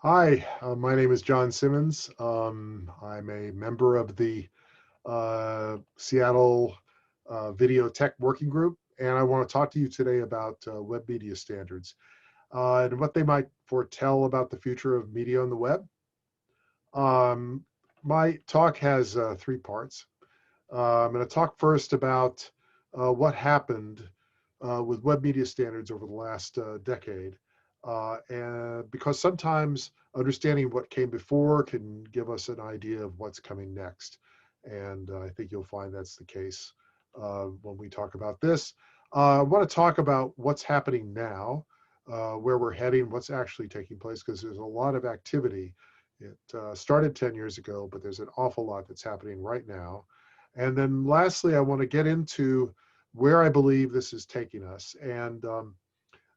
Hi, my name is John Simmons. I'm a member of the Seattle Video Tech Working Group, and I want to talk to you today about web media standards and what they might foretell about the future of media on the web. Um, my talk has three parts. I'm going to talk first about what happened with web media standards over the last decade. And because sometimes understanding what came before can give us an idea of what's coming next. And I think you'll find that's the case when we talk about this. I want to talk about what's happening now, where we're heading, what's actually taking place, because there's a lot of activity. It started 10 years ago, but there's an awful lot that's happening right now. And then lastly, I want to get into where I believe this is taking us. And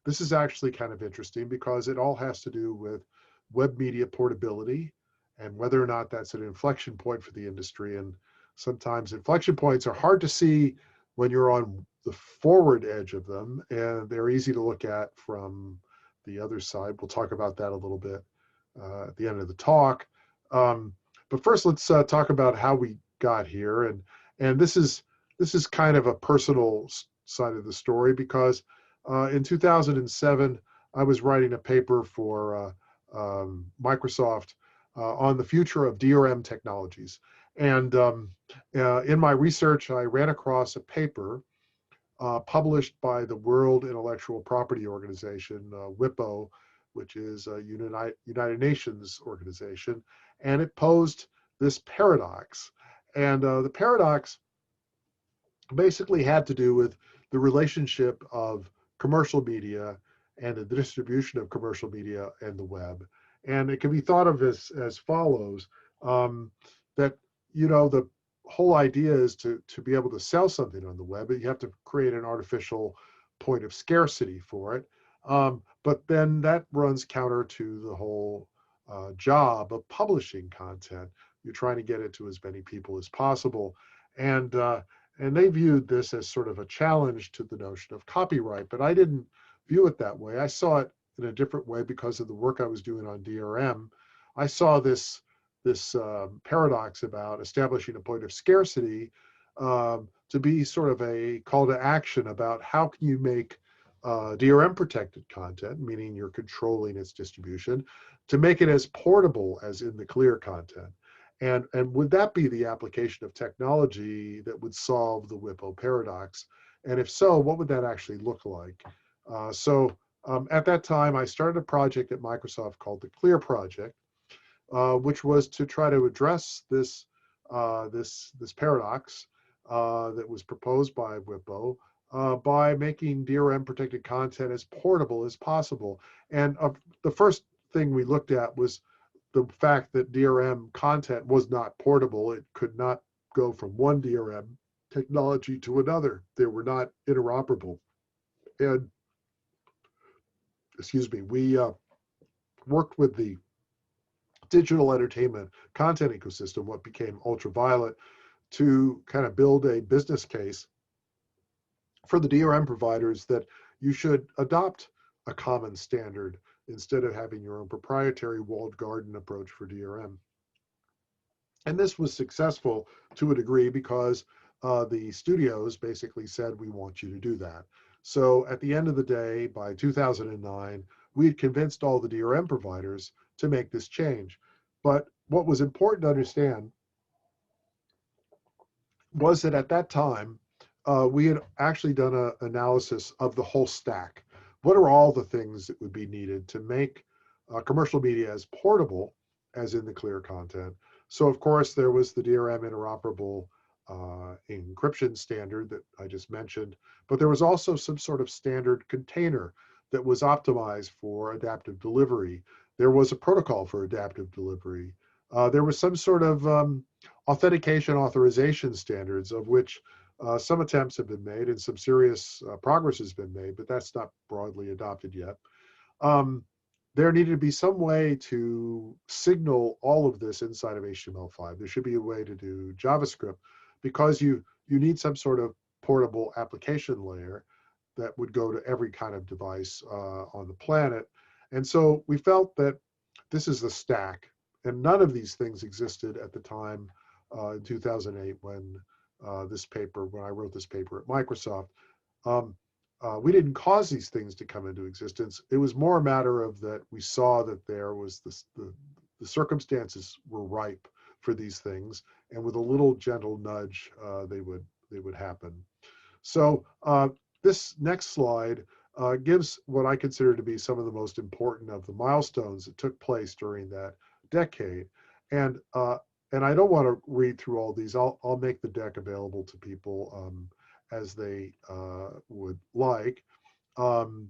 this is actually kind of interesting because it all has to do with web media portability and whether or not that's an inflection point for the industry. And sometimes inflection points are hard to see when you're on the forward edge of them, and they're easy to look at from the other side. We'll talk about that a little bit at the end of the talk. Um, but first, let's talk about how we got here, and this is kind of a personal side of the story because in 2007 I was writing a paper for Microsoft on the future of DRM technologies, and in my research I ran across a paper published by the World Intellectual Property Organization, WIPO, which is a United Nations organization, and it posed this paradox. And the paradox basically had to do with the relationship of commercial media and the distribution of commercial media and the web. And it can be thought of as follows, that, the whole idea is to be able to sell something on the web, but you have to create an artificial point of scarcity for it. But then that runs counter to the whole job of publishing content. You're trying to get it to as many people as possible. And and they viewed this as sort of a challenge to the notion of copyright, but I didn't view it that way. I saw it in a different way because of the work I was doing on DRM. I saw this paradox about establishing a point of scarcity to be sort of a call to action about how can you make DRM protected content, meaning you're controlling its distribution, to make it as portable as in the clear content. And would that be the application of technology that would solve the WIPO paradox? And if so, what would that actually look like? At that time, I started a project at Microsoft called the Clear Project, which was to try to address this paradox that was proposed by WIPO by making DRM protected content as portable as possible. And the first thing we looked at was the fact that DRM content was not portable. It could not go from one DRM technology to another. They were not interoperable. And excuse me, we worked with the digital entertainment content ecosystem, what became Ultraviolet, to kind of build a business case for the DRM providers that you should adopt a common standard instead of having your own proprietary walled garden approach for DRM. And this was successful to a degree because the studios basically said, we want you to do that. So at the end of the day, by 2009, we had convinced all the DRM providers to make this change. But what was important to understand was that at that time, we had actually done an analysis of the whole stack. What are all the things that would be needed to make commercial media as portable as in the clear content? So of course, there was the DRM interoperable encryption standard that I just mentioned, but there was also some sort of standard container that was optimized for adaptive delivery. There was a protocol for adaptive delivery. There was some sort of authentication authorization standards, of which some attempts have been made and some serious progress has been made, but that's not broadly adopted yet. Um, there needed to be some way to signal all of this inside of HTML5. There should be a way to do JavaScript because you need some sort of portable application layer that would go to every kind of device on the planet. And so we felt that this is the stack. And none of these things existed at the time in 2008 when when I wrote this paper at Microsoft. Um, we didn't cause these things to come into existence. It was more a matter of that we saw that there was the circumstances were ripe for these things, and with a little gentle nudge, they would happen. So this next slide gives what I consider to be some of the most important of the milestones that took place during that decade. And and I don't want to read through all these. I'll make the deck available to people as they would like. Um,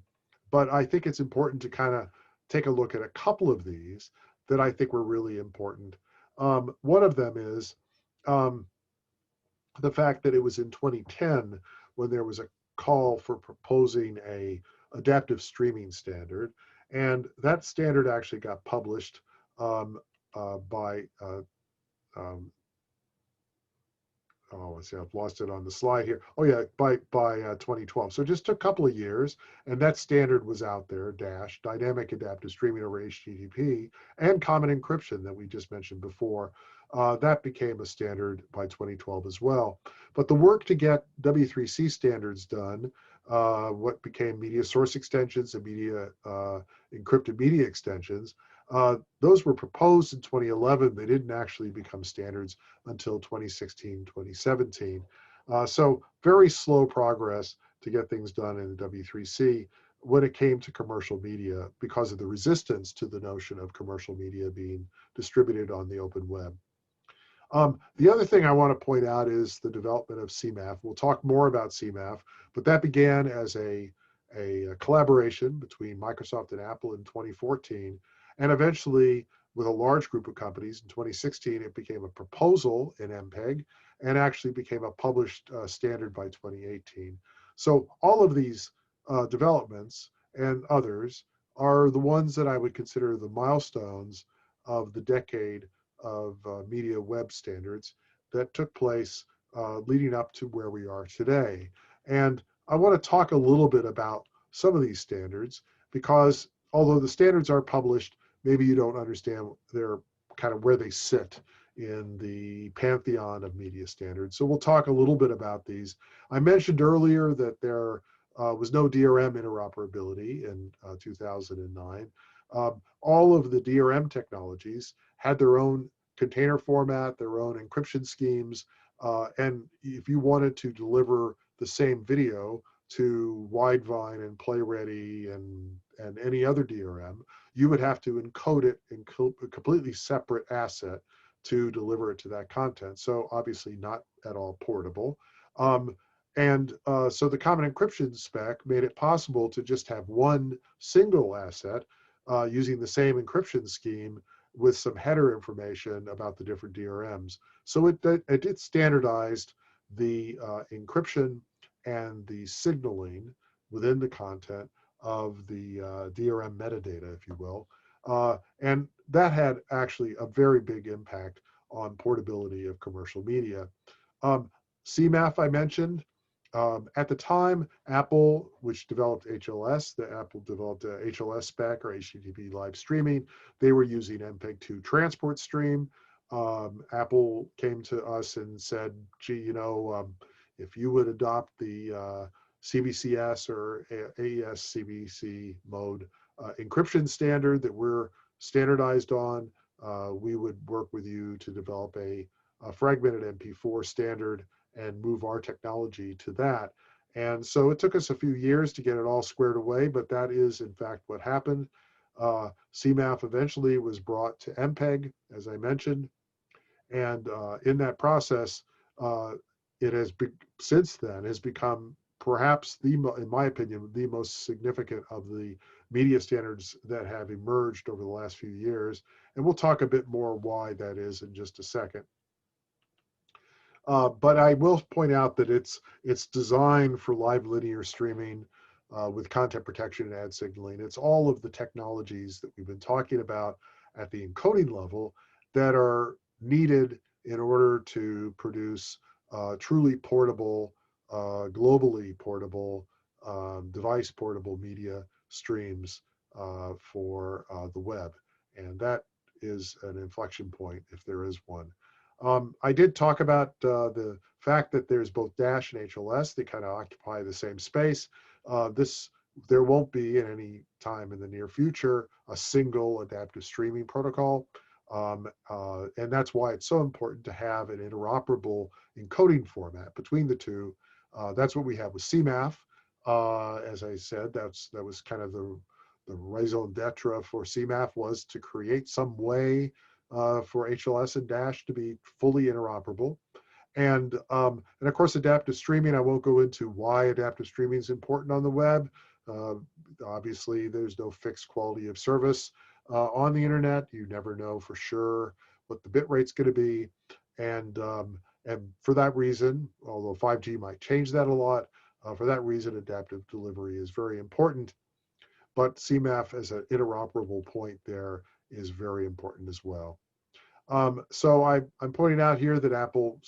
but I think it's important to kind of take a look at a couple of these that I think were really important. One of them is um, the fact that it was in 2010 when there was a call for proposing a adaptive streaming standard, and that standard actually got published by um, oh, let's see, I've lost it on the slide here. Oh yeah, by 2012. So it just took a couple of years, and that standard was out there, DASH, Dynamic Adaptive Streaming over HTTP, and Common Encryption that we just mentioned before. That became a standard by 2012 as well. But the work to get W3C standards done, what became media source extensions and media encrypted media extensions, those were proposed in 2011. They didn't actually become standards until 2016, 2017. So very slow progress to get things done in the W3C when it came to commercial media because of the resistance to the notion of commercial media being distributed on the open web. The other thing I want to point out is the development of CMAF. We'll talk more about CMAF, but that began as a collaboration between Microsoft and Apple in 2014. And eventually, with a large group of companies in 2016, it became a proposal in MPEG and actually became a published standard by 2018. So all of these developments and others are the ones that I would consider the milestones of the decade of media web standards that took place leading up to where we are today. And I want to talk a little bit about some of these standards because although the standards are published, maybe you don't understand their kind of where they sit in the pantheon of media standards. So we'll talk a little bit about these. I mentioned earlier that there was no DRM interoperability in 2009. All of the DRM technologies had their own container format, their own encryption schemes, and if you wanted to deliver the same video to Widevine and PlayReady and any other DRM, you would have to encode it in a completely separate asset to deliver it to that content. So obviously not at all portable. So the common encryption spec made it possible to just have one single asset using the same encryption scheme with some header information about the different DRMs. So it standardized the encryption and the signaling within the content of the DRM metadata, if you will. And that had actually a very big impact on portability of commercial media. CMAF I mentioned. At the time, Apple, which developed HLS, Apple developed a HLS spec or HTTP live streaming. They were using MPEG-2 transport stream. Apple came to us and said, gee, if you would adopt the CBCS or AES CBC mode encryption standard that we're standardized on, we would work with you to develop a fragmented MP4 standard and move our technology to that. And so it took us a few years to get it all squared away, but that is in fact what happened. CMAF eventually was brought to MPEG, as I mentioned, and in that process, it has since then has become perhaps in my opinion, the most significant of the media standards that have emerged over the last few years. And we'll talk a bit more why that is in just a second. But I will point out that it's designed for live linear streaming with content protection and ad signaling. It's all of the technologies that we've been talking about at the encoding level that are needed in order to produce truly portable, globally portable, device portable media streams for the web. And that is an inflection point if there is one. I did talk about the fact that there's both Dash and HLS. They kind of occupy the same space. There won't be at any time in the near future a single adaptive streaming protocol. And that's why it's so important to have an interoperable encoding format between the two. That's what we have with CMAF. As I said, that was kind of the raison d'etre for CMAF, was to create some way for HLS and Dash to be fully interoperable. And of course, adaptive streaming, I won't go into why adaptive streaming is important on the web. Uh, Obviously, there's no fixed quality of service on the internet. You never know for sure what the bit rate's going to be. And for that reason, although 5G might change that a lot, for that reason, adaptive delivery is very important. But CMAF as an interoperable point there is very important as well. So I'm pointing out here that Apple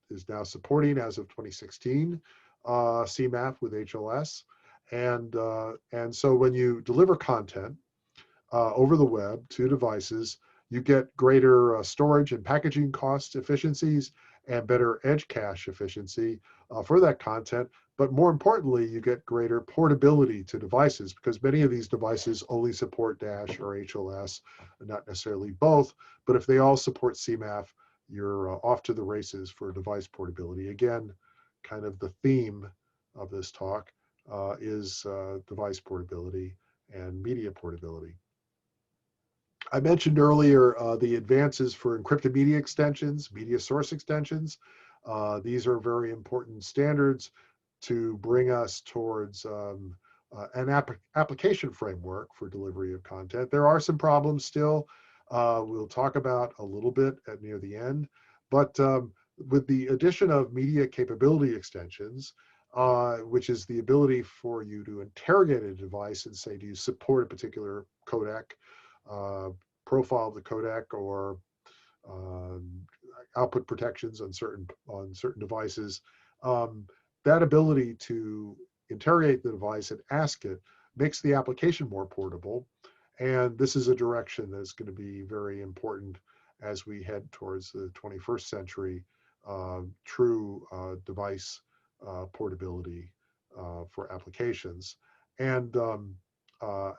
is now supporting, as of 2016, CMAF with HLS. And so when you deliver content over the web to devices, you get greater storage and packaging cost efficiencies and better edge cache efficiency for that content. But more importantly, you get greater portability to devices, because many of these devices only support Dash or HLS, not necessarily both. But if they all support CMAF, you're off to the races for device portability. Again, kind of the theme of this talk is device portability and media portability. I mentioned earlier the advances for encrypted media extensions, media source extensions. These are very important standards to bring us towards an application framework for delivery of content. There are some problems still. We'll talk about a little bit near the end. But with the addition of media capability extensions, which is the ability for you to interrogate a device and say, do you support a particular codec, profile of the codec, or output protections on certain devices. That ability to interrogate the device and ask it makes the application more portable. And this is a direction that's going to be very important as we head towards the 21st century, true device portability for applications. And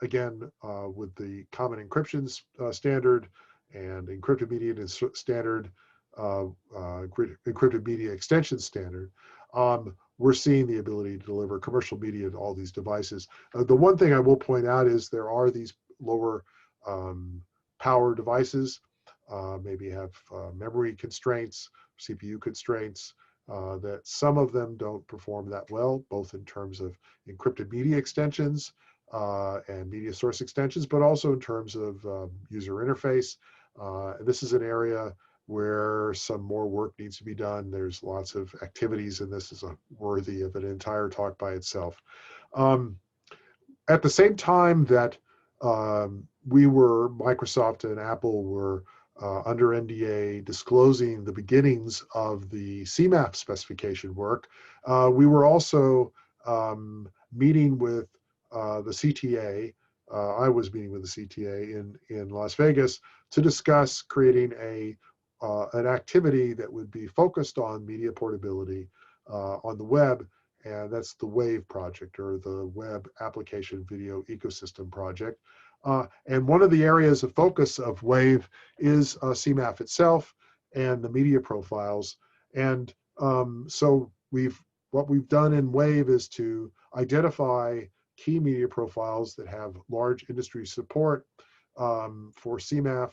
again, with the common encryption standard and encrypted media standard, encrypted media extension standard, we're seeing the ability to deliver commercial media to all these devices. The one thing I will point out is there are these lower power devices, maybe have memory constraints, CPU constraints, that some of them don't perform that well, both in terms of encrypted media extensions and media source extensions, but also in terms of user interface. This is an area where some more work needs to be done. There's lots of activities, and this is worthy of an entire talk by itself. At the same time that Microsoft and Apple were under NDA disclosing the beginnings of the CMAP specification work, we were also meeting with the CTA. I was meeting with the CTA in Las Vegas to discuss creating an activity that would be focused on media portability on the web, and that's the WAVE project, or the Web Application Video Ecosystem project. And one of the areas of focus of WAVE is CMAF itself and the media profiles. And so what we've done in WAVE is to identify key media profiles that have large industry support for CMAF,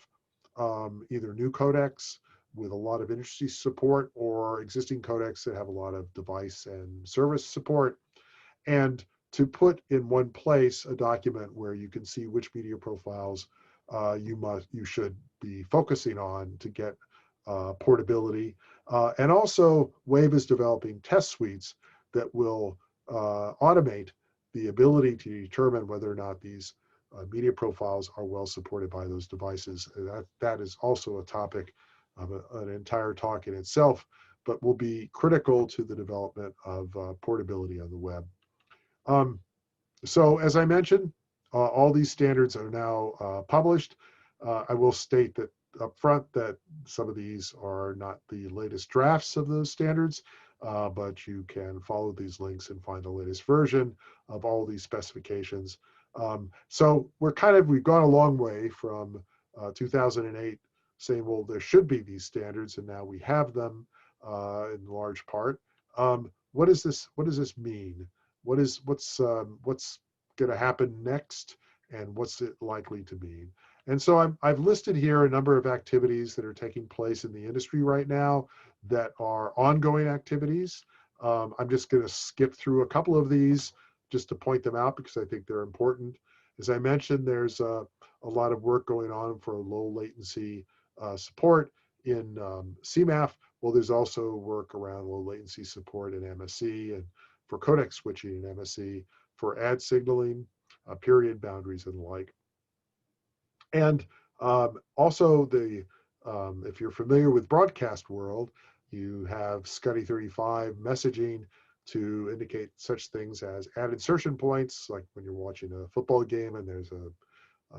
either new codecs with a lot of industry support or existing codecs that have a lot of device and service support, and to put in one place a document where you can see which media profiles you should be focusing on to get portability. And also, WAVE is developing test suites that will automate the ability to determine whether or not these media profiles are well supported by those devices. That is also a topic of an entire talk in itself, but will be critical to the development of portability on the web. So as I mentioned, all these standards are now published. I will state that up front that some of these are not the latest drafts of those standards, but you can follow these links and find the latest version of all these specifications. So we've gone a long way from 2008 saying, well, there should be these standards, and now we have them in large part. What does this mean? What's going to happen next, and what's it likely to mean? And so I've listed here a number of activities that are taking place in the industry right now that are ongoing activities. I'm just going to skip through a couple of these just to point them out because I think they're important. As I mentioned, there's a lot of work going on for low latency support in CMAF. Well, there's also work around low latency support in MSE and for codec switching in MSE, for ad signaling, period boundaries and the like. And also if you're familiar with broadcast world, you have SCUDdy35 messaging to indicate such things as ad insertion points, like when you're watching a football game and there's a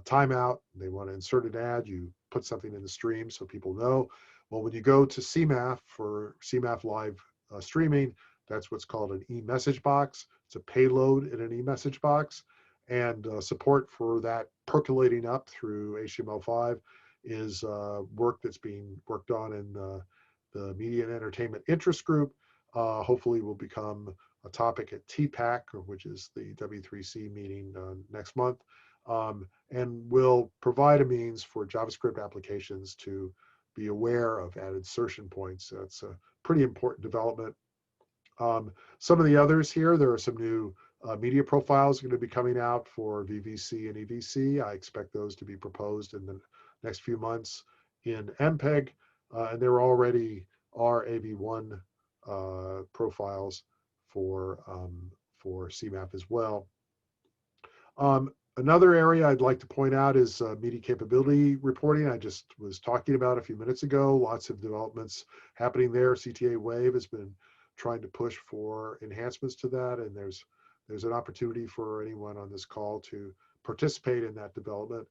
timeout, they want to insert an ad, you put something in the stream so people know. Well, when you go to CMAF for CMAF live streaming, that's what's called an e-message box. It's a payload in an e-message box. And support for that percolating up through HTML5 is work that's being worked on in the Media and Entertainment Interest Group. Hopefully will become a topic at TPAC, which is the W3C meeting next month, and will provide a means for JavaScript applications to be aware of ad insertion points. That's a pretty important development. Some of the others here, there are some new media profiles going to be coming out for VVC and EVC. I expect those to be proposed in the next few months in MPEG, and there already are AV1 profiles for CMAP as well. Another area I'd like to point out is media capability reporting. I just was talking about a few minutes ago. Lots of developments happening there. CTA Wave has been trying to push for enhancements to that, and there's an opportunity for anyone on this call to participate in that development.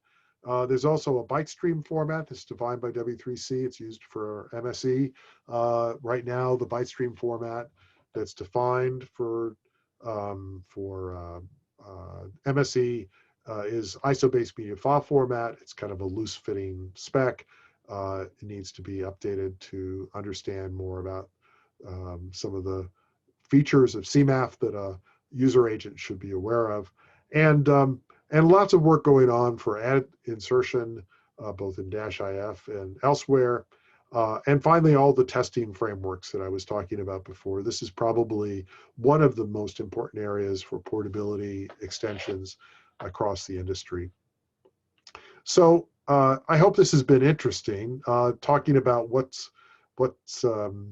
There's also a byte stream format that's defined by W3C. It's used for MSE. Right now, the byte stream format that's defined for MSE is ISO-based media file format. It's kind of a loose-fitting spec. It needs to be updated to understand more about some of the features of CMAF that a user agent should be aware of, and lots of work going on for ad insertion, both in -IF and elsewhere, and finally all the testing frameworks that I was talking about before. This is probably one of the most important areas for portability extensions across the industry. So I hope this has been interesting, talking about what's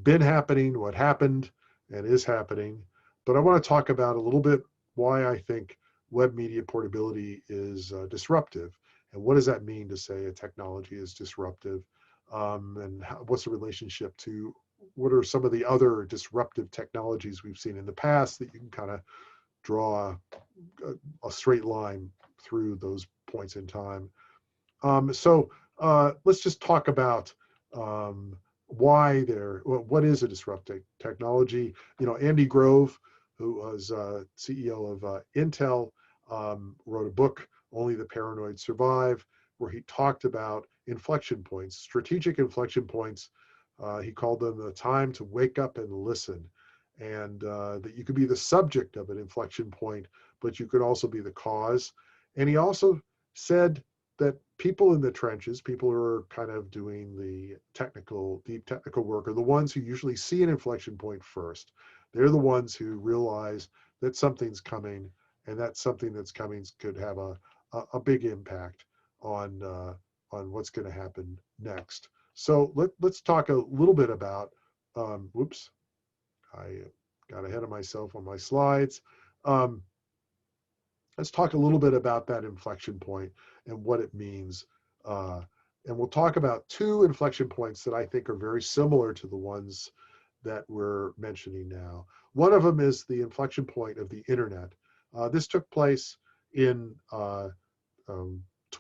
been happening, what happened and is happening. But I want to talk about a little bit why I think web media portability is disruptive, and what does that mean to say a technology is disruptive, and what's the relationship to what are some of the other disruptive technologies we've seen in the past that you can kind of draw a straight line through those points in time. So let's just talk about what is a disruptive technology. You know, Andy Grove, who was CEO of Intel, wrote a book, Only the Paranoid Survive, where he talked about inflection points, strategic inflection points. He called them the time to wake up and listen, and that you could be the subject of an inflection point, but you could also be the cause. And he also said that people in the trenches, people who are kind of doing the deep technical work, are the ones who usually see an inflection point first. They're the ones who realize that something's coming, and that something that's coming could have a big impact on what's going to happen next. So let's talk a little bit about, whoops, I got ahead of myself on my slides. Let's talk a little bit about that inflection point and what it means. And we'll talk about two inflection points that I think are very similar to the ones that we're mentioning now. One of them is the inflection point of the internet. This took place in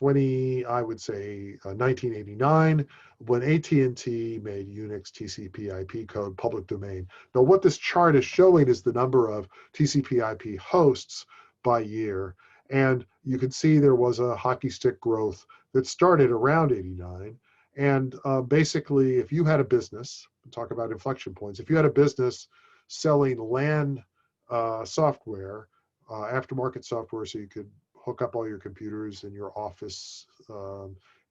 I would say 1989, when AT&T made Unix TCP/IP code public domain. Now, what this chart is showing is the number of TCP/IP hosts by year, and you can see there was a hockey stick growth that started around '89. And basically, if you had a business, talk about inflection points, if you had a business selling LAN software, aftermarket software, so you could hook up all your computers in your office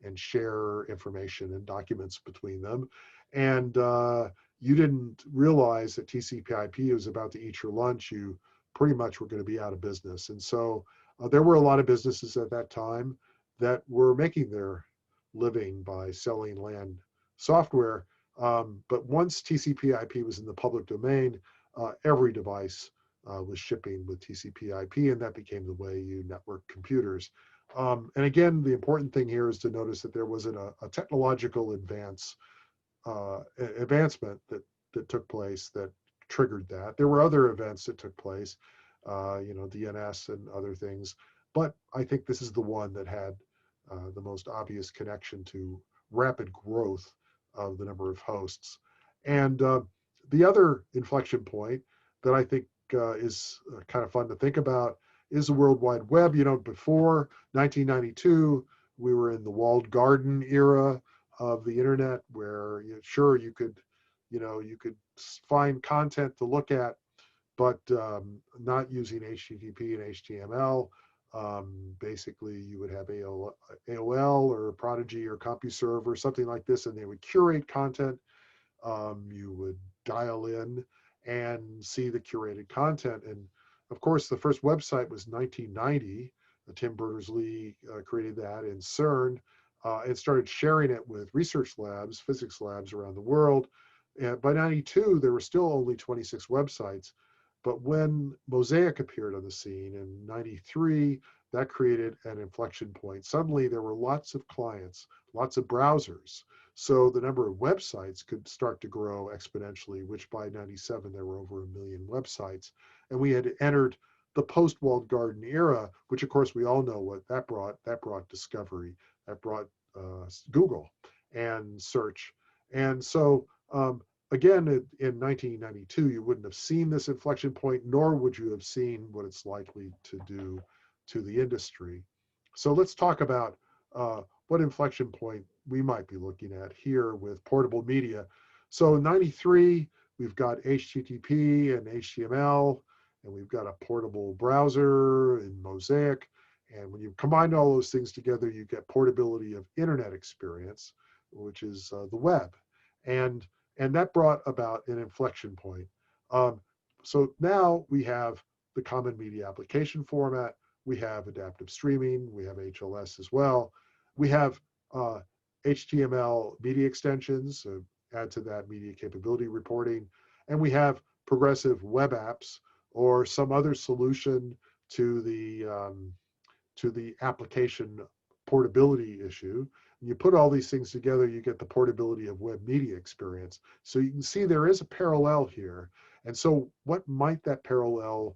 and share information and documents between them. And you didn't realize that TCP/IP was about to eat your lunch. You pretty much were going to be out of business. And so there were a lot of businesses at that time that were making their living by selling LAN software. But once TCP/IP was in the public domain, every device was shipping with TCP/IP, and that became the way you network computers. And again, the important thing here is to notice that there wasn't a technological advancement that took place that triggered that. There were other events that took place, DNS and other things, but I think this is the one that had the most obvious connection to rapid growth of the number of hosts. And the other inflection point that I think is kind of fun to think about is the World Wide Web. Before 1992, we were in the walled garden era of the internet, where you could find content to look at, but not using HTTP and HTML. Basically, you would have AOL or Prodigy or CompuServe or something like this, and they would curate content. You would dial in and see the curated content. And of course, the first website was 1990. Tim Berners-Lee created that in CERN and started sharing it with research labs, physics labs around the world. And by 92, there were still only 26 websites. But when Mosaic appeared on the scene in 93, that created an inflection point. Suddenly, there were lots of clients, lots of browsers. So the number of websites could start to grow exponentially, which by 97, there were over 1 million websites. And we had entered the post-walled garden era, which of course we all know what that brought. That brought discovery, that brought Google and search. And so again, in 1992, you wouldn't have seen this inflection point, nor would you have seen what it's likely to do to the industry. So let's talk about what inflection point we might be looking at here with portable media. So in 93, we've got HTTP and HTML, and we've got a portable browser in Mosaic. And when you combine all those things together, you get portability of internet experience, which is the web. And that brought about an inflection point. So now we have the common media application format. We have adaptive streaming. We have HLS as well. We have HTML media extensions, add to that media capability reporting. And we have progressive web apps or some other solution to the application portability issue. And you put all these things together, you get the portability of web media experience. So you can see there is a parallel here. And so what might that parallel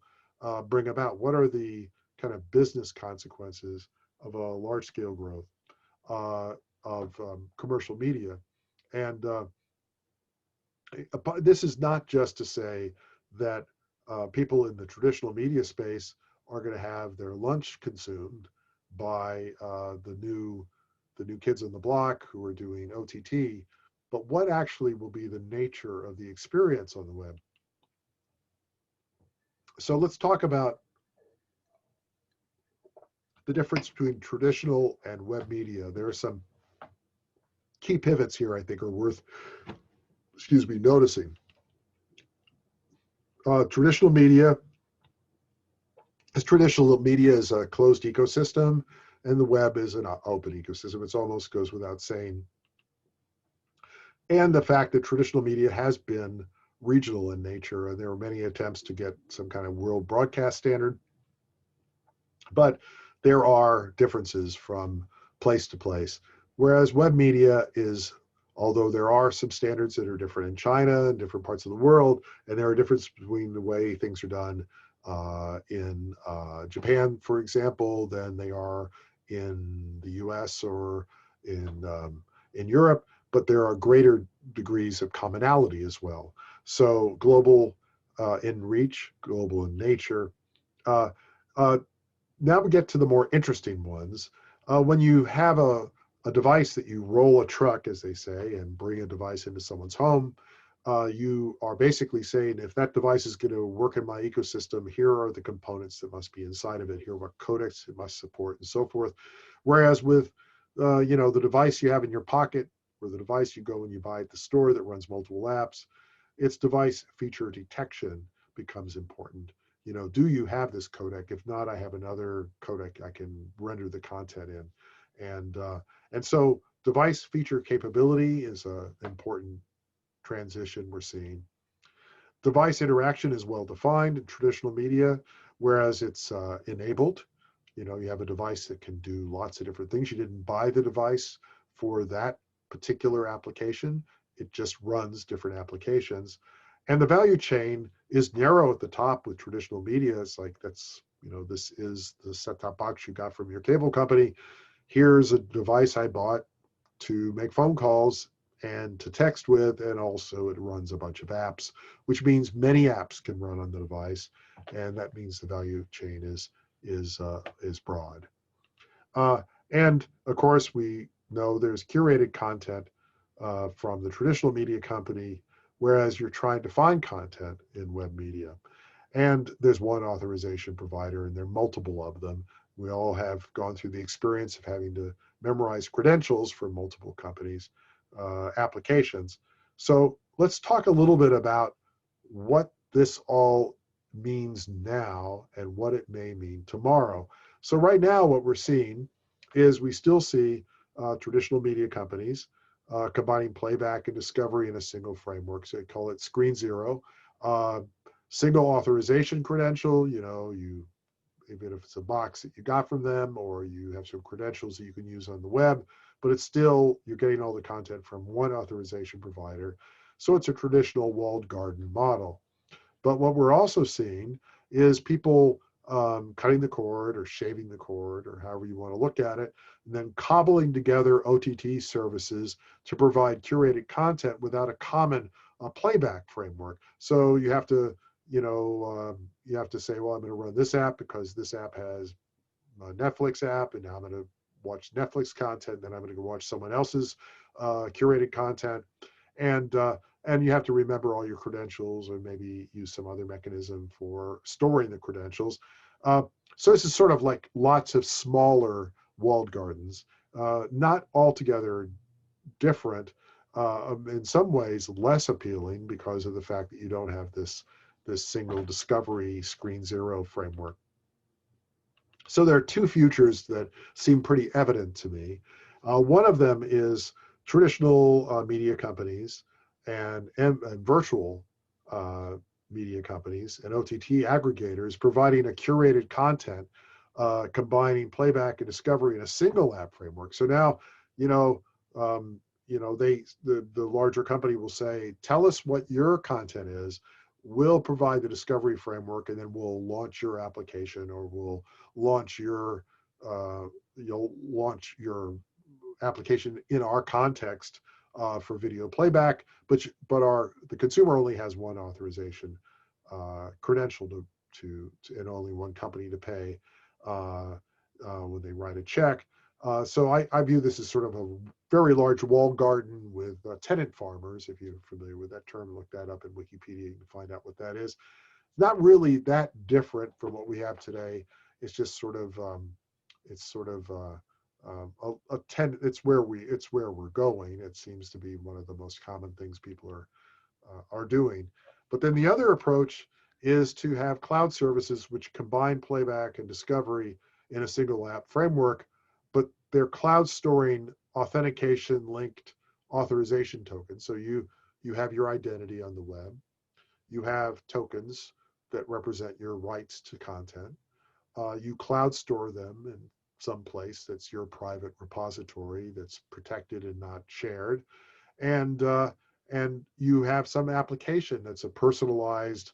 bring about? What are the kind of business consequences of a large scale growth of commercial media? And this is not just to say that people in the traditional media space are going to have their lunch consumed by the new kids on the block who are doing OTT, but what actually will be the nature of the experience on the web. So let's talk about the difference between traditional and web media. There are some key pivots here I think are worth, noticing. Traditional media is a closed ecosystem, and the web is an open ecosystem. It almost goes without saying. And the fact that traditional media has been regional in nature, and there were many attempts to get some kind of world broadcast standard, but there are differences from place to place. Whereas web media is, although there are some standards that are different in China and different parts of the world, and there are differences between the way things are done in Japan, for example, than they are in the US or in Europe, but there are greater degrees of commonality as well. So global in reach, global in nature. Uh, uh, Now we get to the more interesting ones. When you have a device that you roll a truck, as they say, and bring a device into someone's home, you are basically saying, if that device is going to work in my ecosystem, here are the components that must be inside of it. Here are what codecs it must support, and so forth. Whereas with, the device you have in your pocket, or the device you go and you buy at the store that runs multiple apps, its device feature detection becomes important. Do you have this codec? If not, I have another codec I can render the content in. And so device feature capability is an important transition we're seeing. Device interaction is well defined in traditional media, whereas it's enabled. You have a device that can do lots of different things. You didn't buy the device for that particular application. It just runs different applications. And the value chain is narrow at the top with traditional media. It's like, this is the set-top box you got from your cable company. Here's a device I bought to make phone calls and to text with, and also it runs a bunch of apps, which means many apps can run on the device, and that means the value chain is broad. And of course, we know there's curated content from the traditional media company, whereas you're trying to find content in web media. And there's one authorization provider, and there are multiple of them. We all have gone through the experience of having to memorize credentials for multiple companies' applications. So let's talk a little bit about what this all means now and what it may mean tomorrow. So right now, what we're seeing is we still see traditional media companies combining playback and discovery in a single framework. So they call it Screen Zero. Single authorization credential, even if it's a box that you got from them, or you have some credentials that you can use on the web, but it's still, you're getting all the content from one authorization provider. So it's a traditional walled garden model. But what we're also seeing is people cutting the cord or shaving the cord, or however you want to look at it, and then cobbling together OTT services to provide curated content without a common playback framework. So you have to say, well, I'm going to run this app because this app has a Netflix app, and now I'm going to watch Netflix content, then I'm going to go watch someone else's curated content. And you have to remember all your credentials, or maybe use some other mechanism for storing the credentials. So this is sort of like lots of smaller walled gardens, not altogether different, in some ways less appealing because of the fact that you don't have this single discovery Screen Zero framework. So there are two futures that seem pretty evident to me. One of them is traditional media companies and virtual media companies and OTT aggregators providing a curated content, combining playback and discovery in a single app framework. So now, the larger company will say, tell us what your content is. We'll provide the discovery framework, and then we'll launch your application, or we'll launch you'll launch your application in our context for video playback, but the consumer only has one authorization credential to and only one company to pay when they write a check. So I view this as sort of a very large walled garden with tenant farmers. If you're familiar with that term, look that up in Wikipedia, you can find out what that is. Not really that different from what we have today. It's just sort of it's where we're going. It seems to be one of the most common things people are doing. But then the other approach is to have cloud services which combine playback and discovery in a single app framework, but they're cloud storing authentication linked authorization tokens. So you have your identity on the web, you have tokens that represent your rights to content. You cloud store them in some place that's your private repository that's protected and not shared, and you have some application that's a personalized,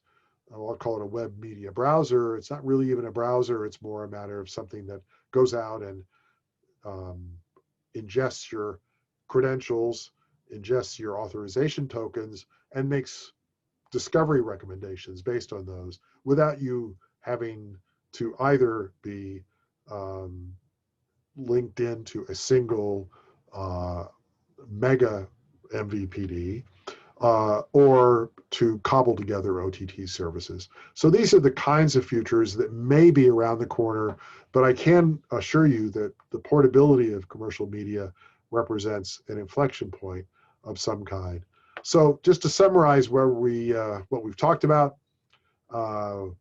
I'll call it a web media browser. It's not really even a browser. It's more a matter of something that goes out and ingests your credentials, ingests your authorization tokens, and makes discovery recommendations based on those without you having to either be um, linked into a single mega MVPD or to cobble together OTT services. So these are the kinds of futures that may be around the corner, but I can assure you that the portability of commercial media represents an inflection point of some kind. So just to summarize where what we've talked about, well,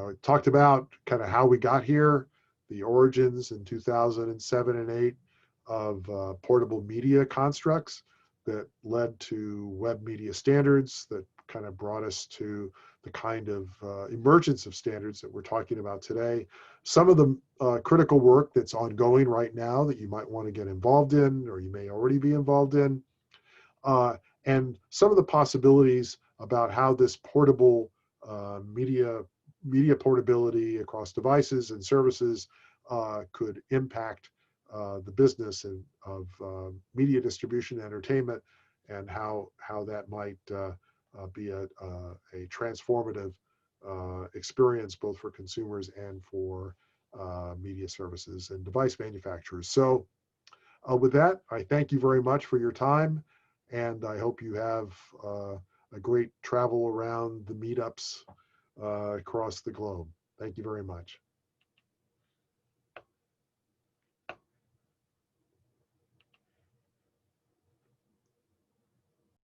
it talked about kind of how we got here, the origins in 2007 and 8 of portable media constructs that led to web media standards that kind of brought us to the kind of emergence of standards that we're talking about today. Some of the critical work that's ongoing right now that you might want to get involved in, or you may already be involved in, and some of the possibilities about how this portable media portability across devices and services could impact the business of media distribution and entertainment, and how that might be a transformative experience both for consumers and for media services and device manufacturers. So with that, I thank you very much for your time, and I hope you have a great travel around the meetups across the globe. Thank you very much.